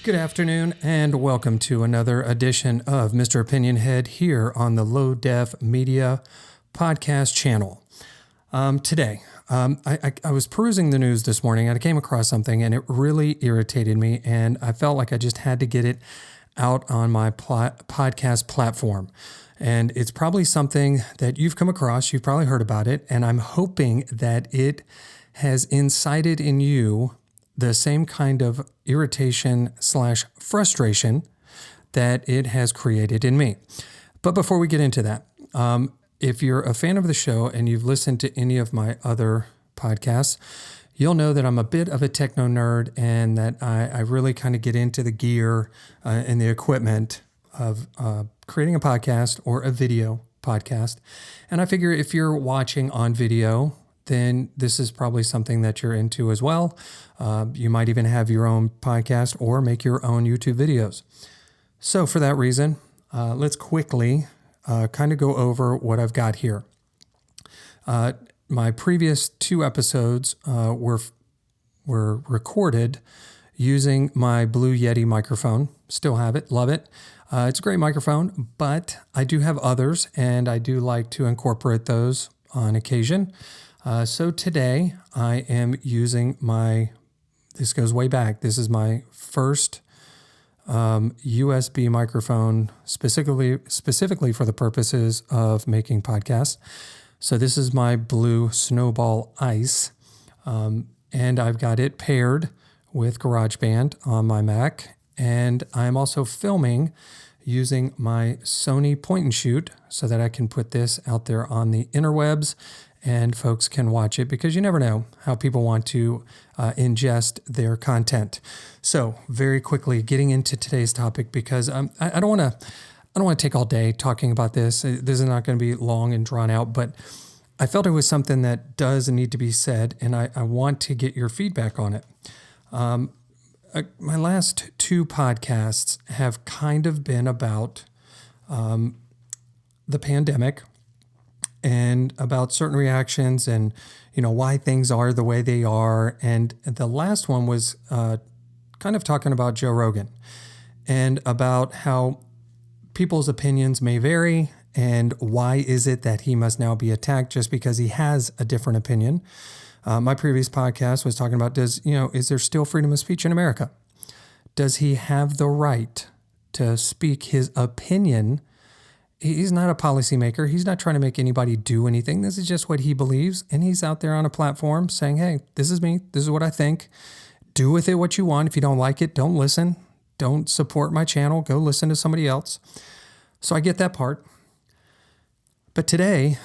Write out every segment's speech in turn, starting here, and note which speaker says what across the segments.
Speaker 1: Good afternoon and welcome to another edition of Mr. Opinion Head here on the Low Def Media podcast channel. Today, I was perusing the news this morning and I came across something and it really irritated me and I felt like I just had to get it out on my podcast platform. And it's probably something that you've come across, you've probably heard about it, and I'm hoping that it has incited in you the same kind of irritation / frustration that it has created in me. But before we get into that, if you're a fan of the show and you've listened to any of my other podcasts, you'll know that I'm a bit of a techno nerd and that I really kind of get into the gear and the equipment of creating a podcast or a video podcast. And I figure if you're watching on video, then this is probably something that you're into as well. You might even have your own podcast or make your own YouTube videos. So for that reason, let's quickly kind of go over what I've got here. My previous 2 episodes were recorded using my Blue Yeti microphone. Still have it, love it. It's a great microphone, but I do have others and I do like to incorporate those on occasion. So today I am using this goes way back. This is my first USB microphone specifically for the purposes of making podcasts. So this is my Blue Snowball Ice. And I've got it paired with GarageBand on my Mac. And I'm also filming using my Sony point and shoot so that I can put this out there on the interwebs and folks can watch it because you never know how people want to ingest their content. So very quickly getting into today's topic because I don't want to take all day talking about this. This is not going to be long and drawn out, but I felt it was something that does need to be said and I want to get your feedback on it. My last 2 podcasts have kind of been about the pandemic and about certain reactions and, why things are the way they are. And the last one was kind of talking about Joe Rogan and about how people's opinions may vary and why is it that he must now be attacked just because he has a different opinion. My previous podcast was talking about, is there still freedom of speech in America? Does he have the right to speak his opinion? He's not a policymaker. He's not trying to make anybody do anything. This is just what he believes. And he's out there on a platform saying, hey, this is me. This is what I think. Do with it what you want. If you don't like it, don't listen. Don't support my channel. Go listen to somebody else. So I get that part. But today,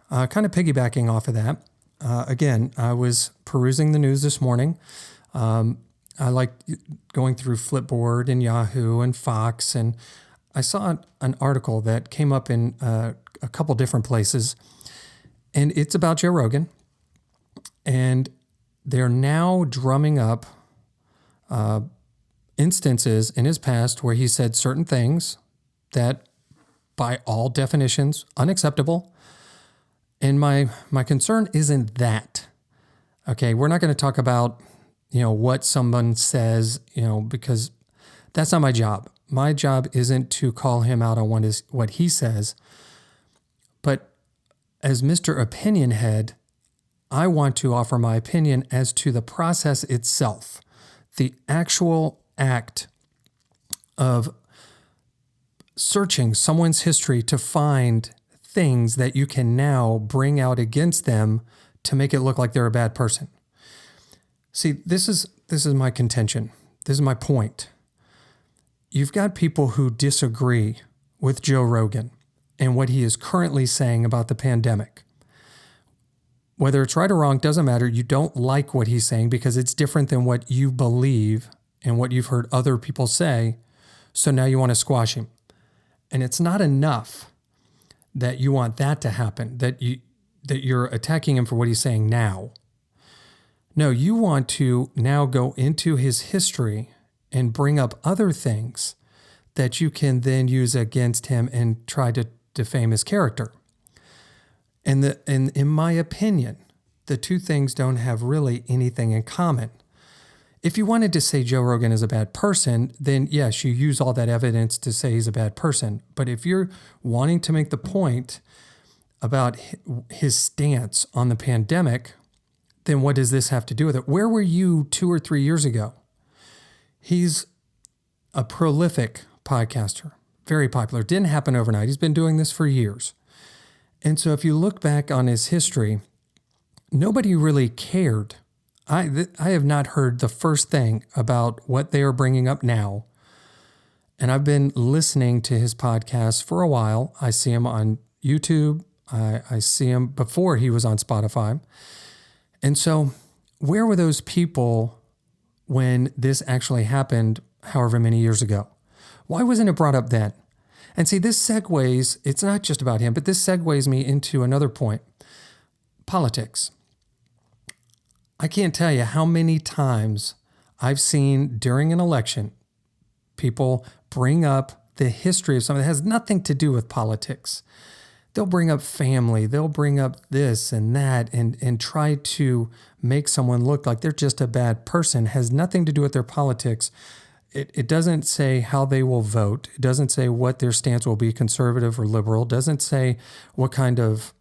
Speaker 1: kind of piggybacking off of that, again, I was perusing the news this morning. I like going through Flipboard and Yahoo and Fox, and I saw an article that came up in a couple different places, and it's about Joe Rogan, and they're now drumming up instances in his past where he said certain things that, by all definitions, unacceptable. And my concern isn't that. Okay, we're not going to talk about, what someone says, because that's not my job. My job isn't to call him out on what he says. But as Mr. Opinion Head, I want to offer my opinion as to the process itself, the actual act of searching someone's history to find things that you can now bring out against them to make it look like they're a bad person. See, this is my contention. This is my point. You've got people who disagree with Joe Rogan and what he is currently saying about the pandemic. Whether it's right or wrong, doesn't matter. You don't like what he's saying because it's different than what you believe and what you've heard other people say. So now you want to squash him. And it's not enough that you want that to happen, that you're attacking him for what he's saying now. No, you want to now go into his history and bring up other things that you can then use against him and try to defame his character. And in my opinion, the two things don't have really anything in common. If you wanted to say Joe Rogan is a bad person, then yes, you use all that evidence to say he's a bad person. But if you're wanting to make the point about his stance on the pandemic, then what does this have to do with it? Where were you 2 or 3 years ago? He's a prolific podcaster, very popular. Didn't happen overnight. He's been doing this for years. And so if you look back on his history, nobody really cared. I have not heard the first thing about what they are bringing up now. And I've been listening to his podcast for a while. I see him on YouTube. I see him before he was on Spotify. And so where were those people when this actually happened however many years ago? Why wasn't it brought up then? And see, this segues, it's not just about him, but this segues me into another point. Politics. I can't tell you how many times I've seen during an election, people bring up the history of something that has nothing to do with politics. They'll bring up family, they'll bring up this and that and try to make someone look like they're just a bad person. It has nothing to do with their politics. It doesn't say how they will vote. It doesn't say what their stance will be, conservative or liberal. It doesn't say what kind of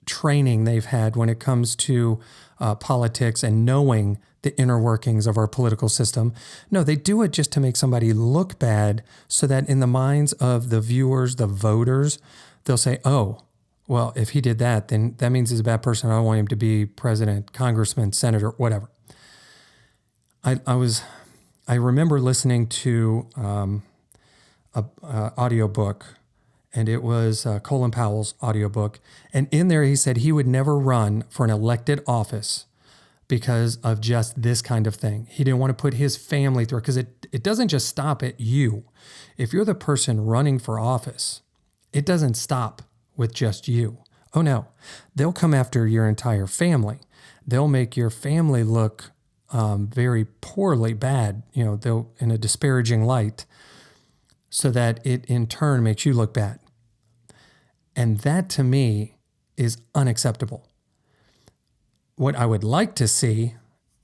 Speaker 1: training they've had when it comes to politics and knowing the inner workings of our political system. No, they do it just to make somebody look bad so that in the minds of the viewers, the voters, they'll say, oh, well, if he did that, then that means he's a bad person. I don't want him to be president, congressman, senator, whatever. I remember listening to a audiobook, and it was Colin Powell's audiobook. And in there, he said he would never run for an elected office because of just this kind of thing. He didn't want to put his family through it because it doesn't just stop at you. If you're the person running for office, it doesn't stop with just you. Oh no, they'll come after your entire family. They'll make your family look very poorly, bad, they'll in a disparaging light, so that it in turn makes you look bad. And that to me is unacceptable. What I would like to see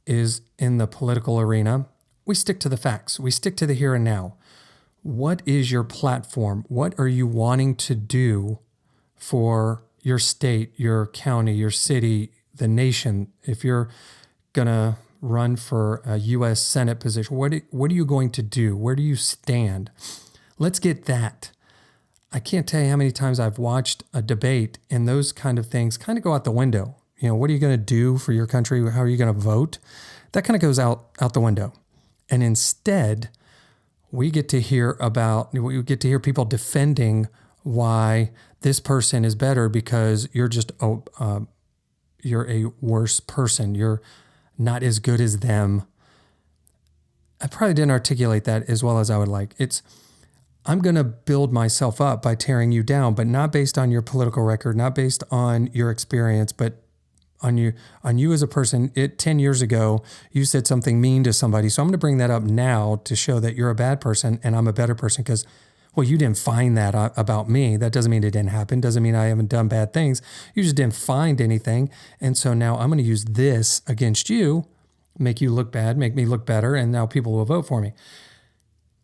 Speaker 1: is in the political arena, we stick to the facts. We stick to the here and now. What is your platform? What are you wanting to do for your state, your county, your city, the nation? If you're going to run for a U.S. Senate position, what are you going to do? Where do you stand? Let's get that. I can't tell you how many times I've watched a debate and those kind of things kind of go out the window. What are you going to do for your country? How are you going to vote? That kind of goes out the window. And instead, we get to hear people defending why this person is better because you're just, you're a worse person. You're not as good as them. I probably didn't articulate that as well as I would like. I'm going to build myself up by tearing you down, but not based on your political record, not based on your experience, but on you as a person. 10 years ago, you said something mean to somebody. So I'm going to bring that up now to show that you're a bad person and I'm a better person because, well, you didn't find that about me. That doesn't mean it didn't happen. Doesn't mean I haven't done bad things. You just didn't find anything. And so now I'm going to use this against you, make you look bad, make me look better, and now people will vote for me.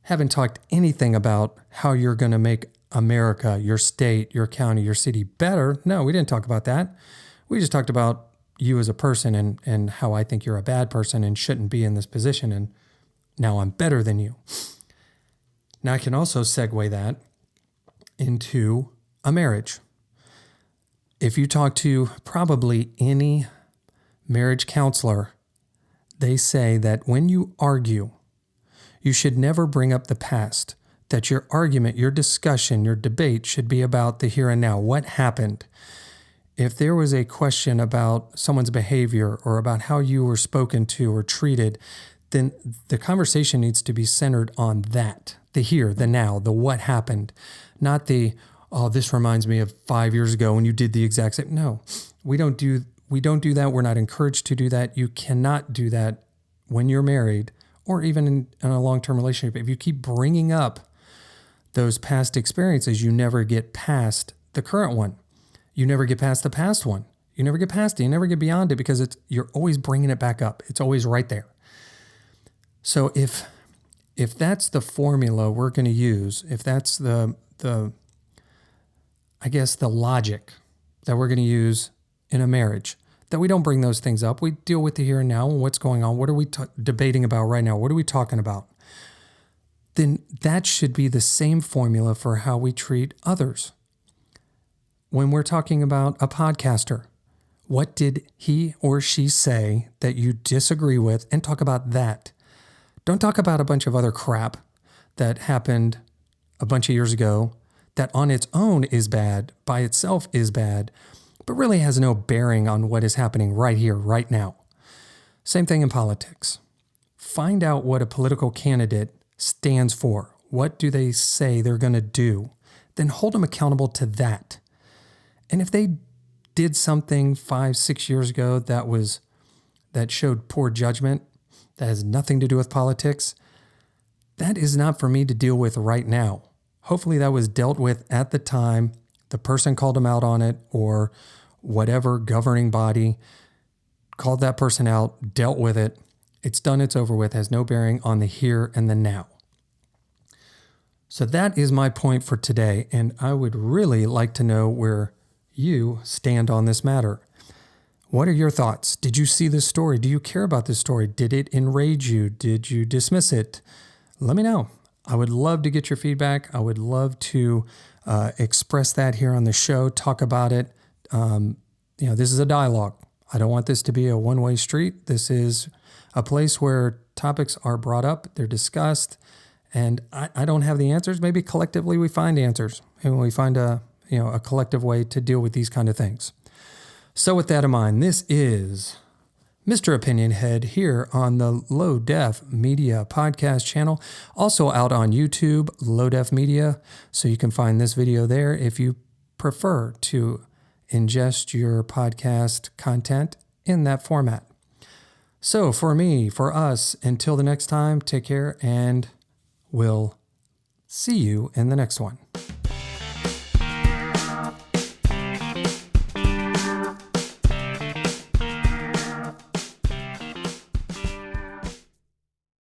Speaker 1: Haven't talked anything about how you're going to make America, your state, your county, your city better. No, we didn't talk about that. We just talked about you as a person and how I think you're a bad person and shouldn't be in this position. And now I'm better than you. Now I can also segue that into a marriage. If you talk to probably any marriage counselor, they say that when you argue, you should never bring up the past, that your argument, your discussion, your debate should be about the here and now. What happened? If there was a question about someone's behavior or about how you were spoken to or treated, then the conversation needs to be centered on that, the here, the now, the what happened, not the, oh, this reminds me of 5 years ago when you did the exact same. No, we don't do that. We're not encouraged to do that. You cannot do that when you're married or even in a long-term relationship. If you keep bringing up those past experiences, you never get past the current one. You never get past the past one. You never get past it. You never get beyond it because you're always bringing it back up. It's always right there. So if that's the formula we're going to use, if that's the I guess the logic that we're going to use in a marriage, that we don't bring those things up. We deal with the here and now and what's going on. What are we debating about right now? What are we talking about? Then that should be the same formula for how we treat others. When we're talking about a podcaster, what did he or she say that you disagree with, and talk about that. Don't talk about a bunch of other crap that happened a bunch of years ago that on its own is bad, by itself is bad, but really has no bearing on what is happening right here, right now. Same thing in politics. Find out what a political candidate stands for. What do they say they're going to do? Then hold them accountable to that. And if they did something 5-6 years ago that showed poor judgment, that has nothing to do with politics, that is not for me to deal with right now. Hopefully that was dealt with at the time. The person called them out on it, or whatever governing body called that person out, dealt with it. It's done, it's over with, has no bearing on the here and the now. So that is my point for today, and I would really like to know where you stand on this matter. What are your thoughts? Did you see this story? Do you care about this story? Did it enrage you? Did you dismiss it? Let me know. I would love to get your feedback. I would love to express that here on the show, talk about it. This is a dialogue. I don't want this to be a one-way street. This is a place where topics are brought up, they're discussed, and I don't have the answers. Maybe collectively we find answers, and we find a collective way to deal with these kind of things. So with that in mind, this is Mr. Opinion Head here on the Low Def Media podcast channel, also out on YouTube, Low Def Media, so you can find this video there if you prefer to ingest your podcast content in that format. So for me, for us, until the next time, take care, and we'll see you in the next one.